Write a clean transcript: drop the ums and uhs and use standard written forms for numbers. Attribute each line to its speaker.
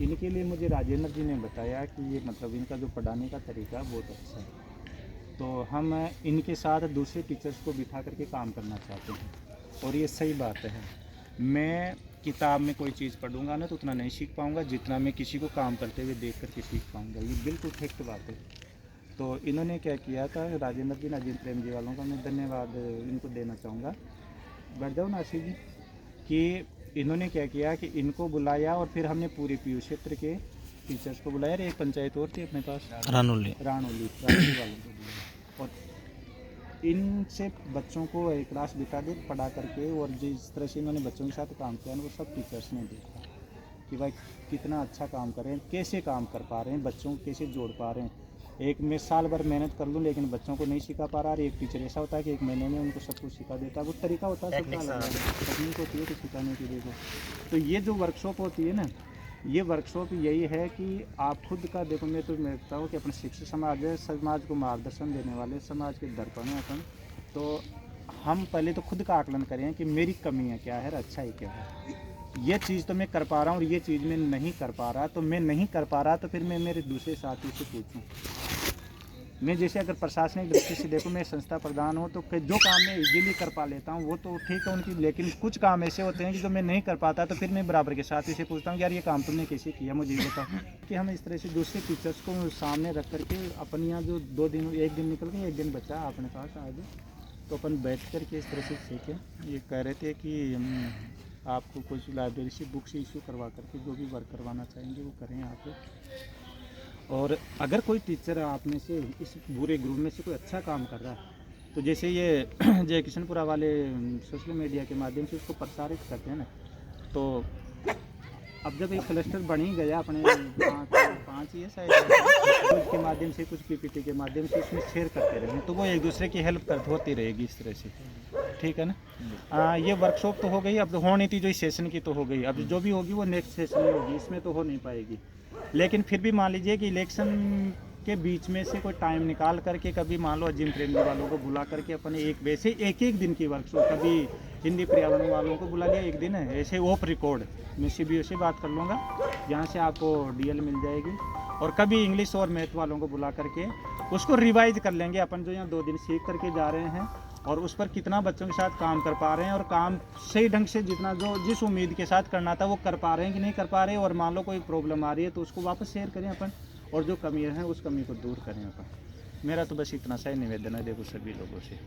Speaker 1: इनके लिए मुझे राजेंद्र जी ने बताया कि ये मतलब इनका जो पढ़ाने का तरीका बहुत अच्छा है, तो हम इनके साथ दूसरे टीचर्स को बिठा करके काम करना चाहते हैं। और ये सही बात है, मैं किताब में कोई चीज़ पढ़ूंगा ना तो उतना नहीं सीख पाऊंगा जितना मैं किसी को काम करते हुए देख करके सीख पाऊंगा। ये बिल्कुल फैक्ट बात है। तो इन्होंने क्या किया था, राजेंद्र जी नाजिम प्रेम जी वालों का मैं धन्यवाद इनको देना चाहूँगा। बैठ जाओ ना आशीष जी। कि इन्होंने क्या किया कि इनको बुलाया और फिर हमने पूरे पीयू क्षेत्र के टीचर्स को बुलाया। एक पंचायत और थी अपने पास, रानोली वालों को बुलाया और इनसे बच्चों को एक क्लास बिठा दी पढ़ा करके। और जिस तरह से इन्होंने बच्चों के साथ काम किया ना वो सब टीचर्स ने देखा कि भाई कितना अच्छा काम कर रहे हैं, कैसे काम कर पा रहे हैं, बच्चों को कैसे जोड़ पा रहे हैं। एक मैं साल भर मेहनत कर लूँ लेकिन बच्चों को नहीं सिखा पा रहा। और एक टीचर ऐसा होता है कि एक महीने में उनको सब कुछ सिखा देता है। वो तरीका होता है, सबका अलग अलग तकनीक होती है कि सिखाने की। देखो तो ये जो वर्कशॉप होती है ना, ये वर्कशॉप यही है कि आप खुद का देखो। मैं तो देखता हूँ कि अपने शिक्षित समाज है, समाज को मार्गदर्शन देने वाले, समाज के दर्पण हैं अपन। तो हम पहले तो खुद का आकलन करें कि मेरी कमियाँ क्या है, अच्छाई क्या है। ये चीज़ तो मैं कर पा रहा हूँ और ये चीज़ मैं नहीं कर पा रहा। तो मैं नहीं कर पा रहा तो फिर मैं मेरे दूसरे साथी से पूछूं। मैं जैसे अगर प्रशासनिक दृष्टि से देखूं, मैं संस्था प्रधान हूँ, तो जो काम मैं इजीली कर पा लेता हूँ वो तो ठीक है उनकी। लेकिन कुछ काम ऐसे होते हैं कि जो मैं नहीं कर पाता, तो फिर मैं बराबर के साथी से पूछता हूँ यार ये काम तुमने कैसे किया, मुझे ये बताओ। कि हम इस तरह से दूसरे टीचर्स को सामने रख करके अपन यहाँ जो 2 दिन, एक दिन निकल गए, एक दिन बचा अपने पास आज, तो अपन बैठ कर के इस तरह से सीखें। ये कह रहे थे कि आपको कुछ लाइब्रेरी से बुक्स इशू करवा करके जो भी वर्क करवाना चाहेंगे वो करें आप। और अगर कोई टीचर आप में से इस पूरे ग्रुप में से कोई अच्छा काम कर रहा है, तो जैसे ये जय किशनपुरा वाले सोशल मीडिया के माध्यम से उसको प्रसारित करते हैं ना, तो अब जब एक क्लस्टर बन ही गया अपने 5 ही है शायद, कुछ के माध्यम से, कुछ पीपीटी के माध्यम से उसमें शेयर करते रहें तो वो एक दूसरे की हेल्प कर होती रहेगी इस तरह से। ठीक है ना। ये वर्कशॉप तो हो गई, अब तो होनी थी जो इस सेशन की तो हो गई। अब जो भी होगी वो नेक्स्ट सेशन में होगी, इसमें तो हो नहीं पाएगी। लेकिन फिर भी मान लीजिए कि इलेक्शन के बीच में से कोई टाइम निकाल करके कभी मान लो जिम प्रेमी वालों को बुला करके अपने एक वैसे एक दिन की वर्कशॉप, कभी हिंदी पर्यावरण वालों को बुला लिया एक दिन है ऐसे ऑफ रिकॉर्ड, मैं सीबीओ से बात कर लूँगा, यहाँ से आपको डीएल मिल जाएगी। और कभी इंग्लिश और मैथ वालों को बुला करके उसको रिवाइज कर लेंगे अपन, जो यहाँ 2 दिन सीख करके जा रहे हैं और उस पर कितना बच्चों के साथ काम कर पा रहे हैं और काम सही ढंग से जितना जो जिस उम्मीद के साथ करना था वो कर पा रहे हैं कि नहीं कर पा रहे। और मान लो कोई प्रॉब्लम आ रही है तो उसको वापस शेयर करें अपन, और जो कमियां हैं उस कमी को दूर करें अपन। मेरा तो बस इतना सा ही निवेदन है देखो सभी लोगों से।